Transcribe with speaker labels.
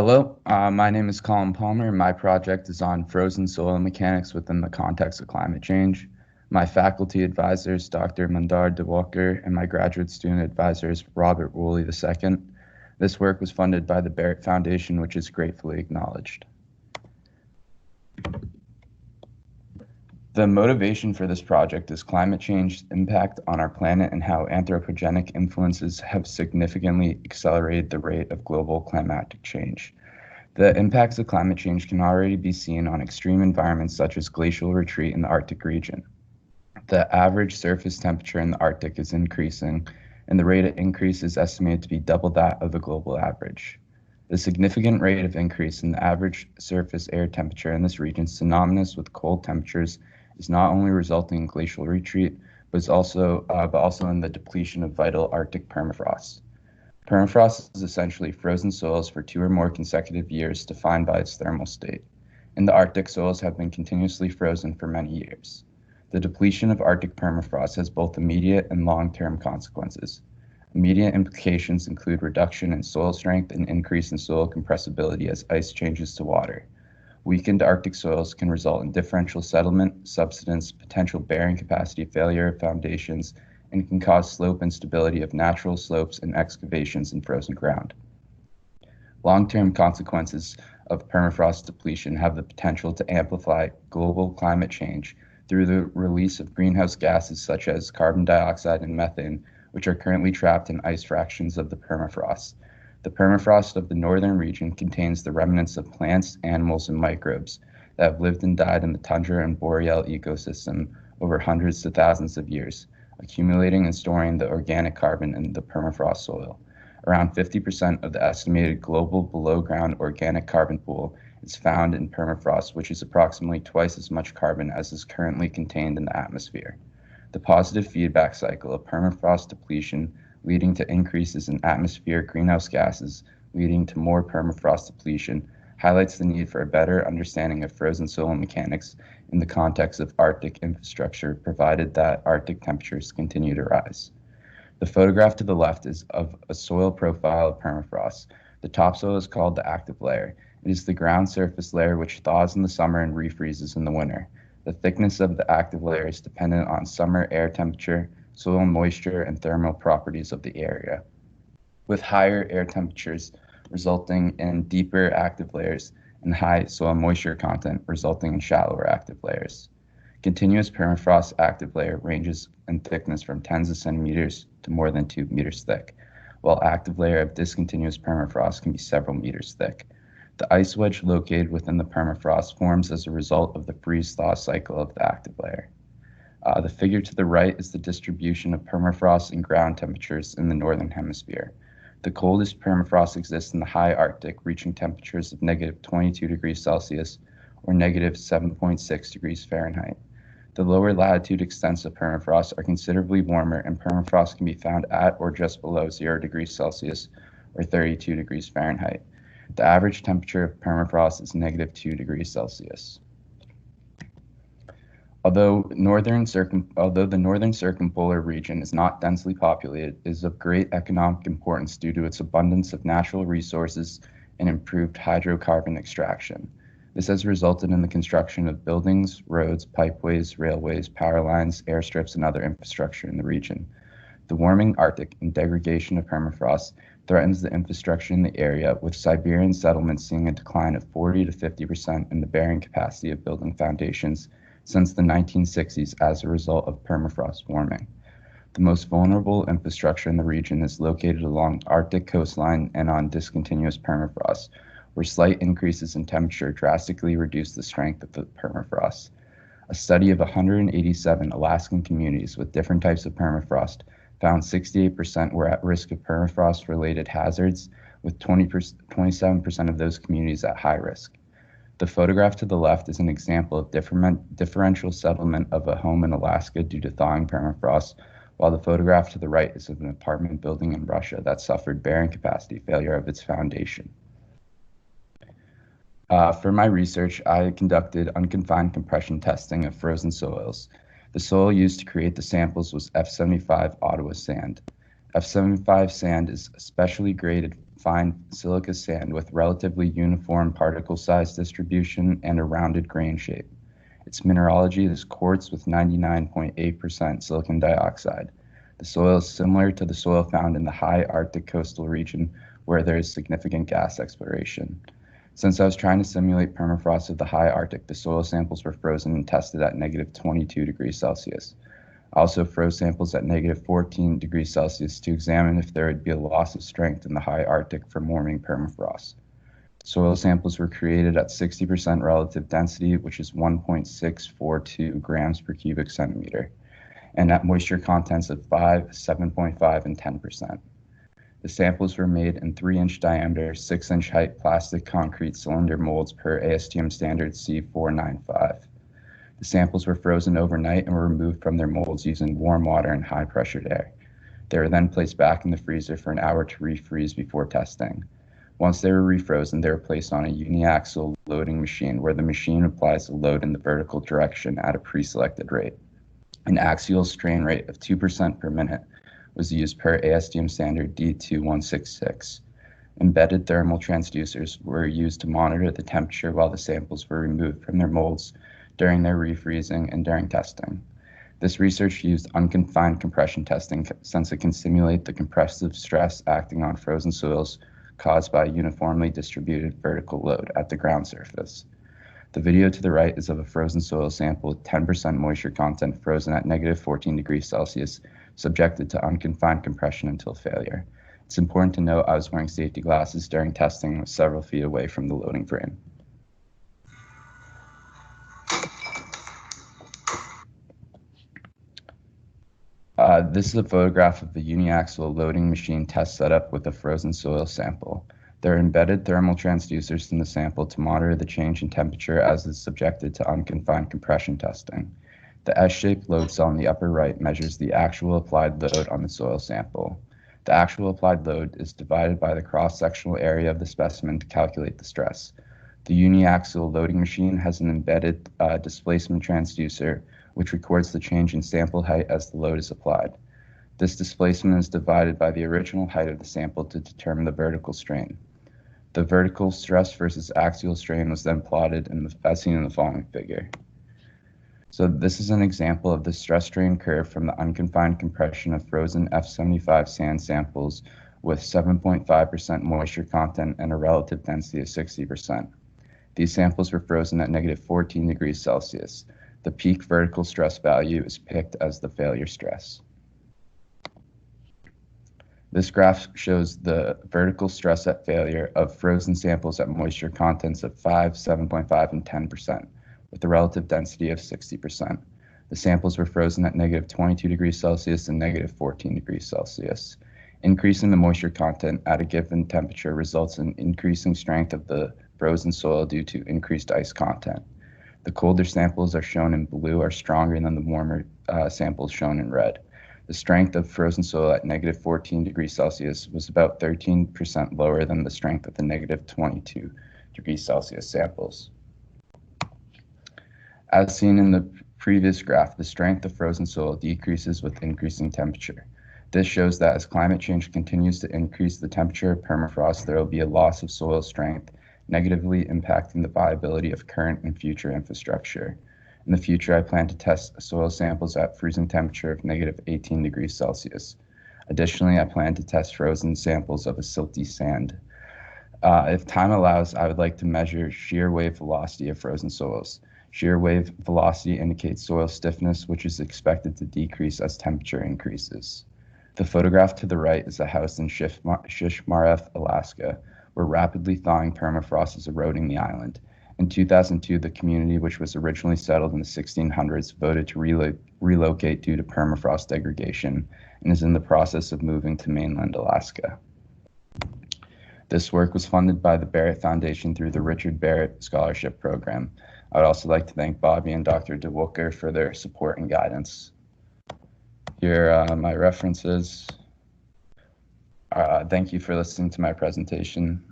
Speaker 1: Hello, my name is Colin Palmer. My project is on frozen soil mechanics within the context of climate change. My faculty advisor is Dr. Mandar DeWalker, and my graduate student advisor is Robert Woolley II. This work was funded by the Barrett Foundation, which is gratefully acknowledged. The motivation for this project is climate change's impact on our planet and how anthropogenic influences have significantly accelerated the rate of global climatic change. The impacts of climate change can already be seen on extreme environments such as glacial retreat in the Arctic region. The average surface temperature in the Arctic is increasing, and the rate of increase is estimated to be double that of the global average. The significant rate of increase in the average surface air temperature in this region, synonymous with cold temperatures, is not only resulting in glacial retreat, but also in the depletion of vital Arctic permafrost. Permafrost is essentially frozen soils for 2 or more consecutive years defined by its thermal state. In the Arctic, soils have been continuously frozen for many years. The depletion of Arctic permafrost has both immediate and long-term consequences. Immediate implications include reduction in soil strength and increase in soil compressibility as ice changes to water. Weakened Arctic soils can result in differential settlement, subsidence, potential bearing capacity failure of foundations, and can cause slope instability of natural slopes and excavations in frozen ground. Long-term consequences of permafrost depletion have the potential to amplify global climate change through the release of greenhouse gases such as carbon dioxide and methane, which are currently trapped in ice fractions of the permafrost. The permafrost of the northern region contains the remnants of plants, animals, and microbes that have lived and died in the tundra and boreal ecosystem over hundreds to thousands of years, accumulating and storing the organic carbon in the permafrost soil. Around 50% of the estimated global below-ground organic carbon pool is found in permafrost, which is approximately twice as much carbon as is currently contained in the atmosphere. The positive feedback cycle of permafrost depletion leading to increases in atmospheric greenhouse gases, leading to more permafrost depletion, highlights the need for a better understanding of frozen soil mechanics in the context of Arctic infrastructure, provided that Arctic temperatures continue to rise. The photograph to the left is of a soil profile of permafrost. The topsoil is called the active layer. It is the ground surface layer which thaws in the summer and refreezes in the winter. The thickness of the active layer is dependent on summer air temperature, soil moisture, and thermal properties of the area, with higher air temperatures resulting in deeper active layers and high soil moisture content resulting in shallower active layers. Continuous permafrost active layer ranges in thickness from tens of centimeters to more than 2 meters thick, while active layer of discontinuous permafrost can be several meters thick. The ice wedge located within the permafrost forms as a result of the freeze-thaw cycle of the active layer. The figure to the right is the distribution of permafrost and ground temperatures in the northern hemisphere. The coldest permafrost exists in the high Arctic, reaching temperatures of -22 degrees Celsius or -7.6 degrees Fahrenheit. The lower latitude extents of permafrost are considerably warmer, and permafrost can be found at or just below 0 degrees Celsius or 32 degrees Fahrenheit. The average temperature of permafrost is -2 degrees Celsius. Although the northern circumpolar region is not densely populated, it is of great economic importance due to its abundance of natural resources and improved hydrocarbon extraction. This has resulted in the construction of buildings, roads, pipeways, railways, power lines, airstrips, and other infrastructure in the region. The warming Arctic and degradation of permafrost threatens the infrastructure in the area, with Siberian settlements seeing a decline of 40 to 50% in the bearing capacity of building foundations since the 1960s as a result of permafrost warming. The most vulnerable infrastructure in the region is located along Arctic coastline and on discontinuous permafrost, where slight increases in temperature drastically reduce the strength of the permafrost. A study of 187 Alaskan communities with different types of permafrost found 68% were at risk of permafrost-related hazards, with 27% of those communities at high risk. The photograph to the left is an example of differential settlement of a home in Alaska due to thawing permafrost, while the photograph to the right is of an apartment building in Russia that suffered bearing capacity failure of its foundation. For my research, I conducted unconfined compression testing of frozen soils. The soil used to create the samples was F75 Ottawa sand. F75 sand is specially graded fine silica sand with relatively uniform particle size distribution and a rounded grain shape. Its mineralogy is quartz with 99.8% silicon dioxide. The soil is similar to the soil found in the high Arctic coastal region where there is significant gas exploration. Since I was trying to simulate permafrost of the high Arctic, the soil samples were frozen and tested at negative 22 degrees Celsius. I also froze samples at negative 14 degrees Celsius to examine if there would be a loss of strength in the high Arctic from warming permafrost. Soil samples were created at 60% relative density, which is 1.642 grams per cubic centimeter, and at moisture contents of 5, 7.5, and 10%. The samples were made in 3-inch diameter, 6-inch height plastic concrete cylinder molds per ASTM standard C495. The samples were frozen overnight and were removed from their molds using warm water and high pressured air. They were then placed back in the freezer for an hour to refreeze before testing. Once they were refrozen, they were placed on a uniaxial loading machine where the machine applies a load in the vertical direction at a pre-selected rate. An axial strain rate of 2% per minute was used per ASTM standard D2166. Embedded thermal transducers were used to monitor the temperature while the samples were removed from their molds during their refreezing and during testing. This research used unconfined compression testing since it can simulate the compressive stress acting on frozen soils caused by a uniformly distributed vertical load at the ground surface. The video to the right is of a frozen soil sample with 10% moisture content frozen at negative 14 degrees Celsius, subjected to unconfined compression until failure. It's important to note I was wearing safety glasses during testing and was several feet away from the loading frame. This is a photograph of the uniaxial loading machine test setup with a frozen soil sample. There are embedded thermal transducers in the sample to monitor the change in temperature as is subjected to unconfined compression testing. The S-shaped load cell in the upper right measures the actual applied load on the soil sample. The actual applied load is divided by the cross-sectional area of the specimen to calculate the stress. The uniaxial loading machine has an embedded displacement transducer, which records the change in sample height as the load is applied. This displacement is divided by the original height of the sample to determine the vertical strain. The vertical stress versus axial strain was then plotted as seen in the following figure. So this is an example of the stress strain curve from the unconfined compression of frozen F75 sand samples with 7.5% moisture content and a relative density of 60%. These samples were frozen at negative 14 degrees Celsius. The peak vertical stress value is picked as the failure stress. This graph shows the vertical stress at failure of frozen samples at moisture contents of 5, 7.5, and 10%, with a relative density of 60%. The samples were frozen at negative 22 degrees Celsius and negative 14 degrees Celsius. Increasing the moisture content at a given temperature results in increasing strength of the frozen soil due to increased ice content. The colder samples are shown in blue are stronger than the warmer samples shown in red. The strength of frozen soil at negative 14 degrees Celsius was about 13% lower than the strength of the negative 22 degrees Celsius samples. As seen in the previous graph, the strength of frozen soil decreases with increasing temperature. This shows that as climate change continues to increase the temperature of permafrost, there will be a loss of soil strength, negatively impacting the viability of current and future infrastructure. In the future, I plan to test soil samples at freezing temperature of negative 18 degrees Celsius. Additionally, I plan to test frozen samples of a silty sand. If time allows, I would like to measure shear wave velocity of frozen soils. Shear wave velocity indicates soil stiffness, which is expected to decrease as temperature increases. The photograph to the right is a house in Shishmaref, Alaska, where rapidly thawing permafrost is eroding the island. In 2002, the community, which was originally settled in the 1600s, voted to relocate due to permafrost degradation and is in the process of moving to mainland Alaska. This work was funded by the Barrett Foundation through the Richard Barrett Scholarship Program. I would also like to thank Bobby and Dr. DeWolker for their support and guidance. Here are my references. Thank you for listening to my presentation.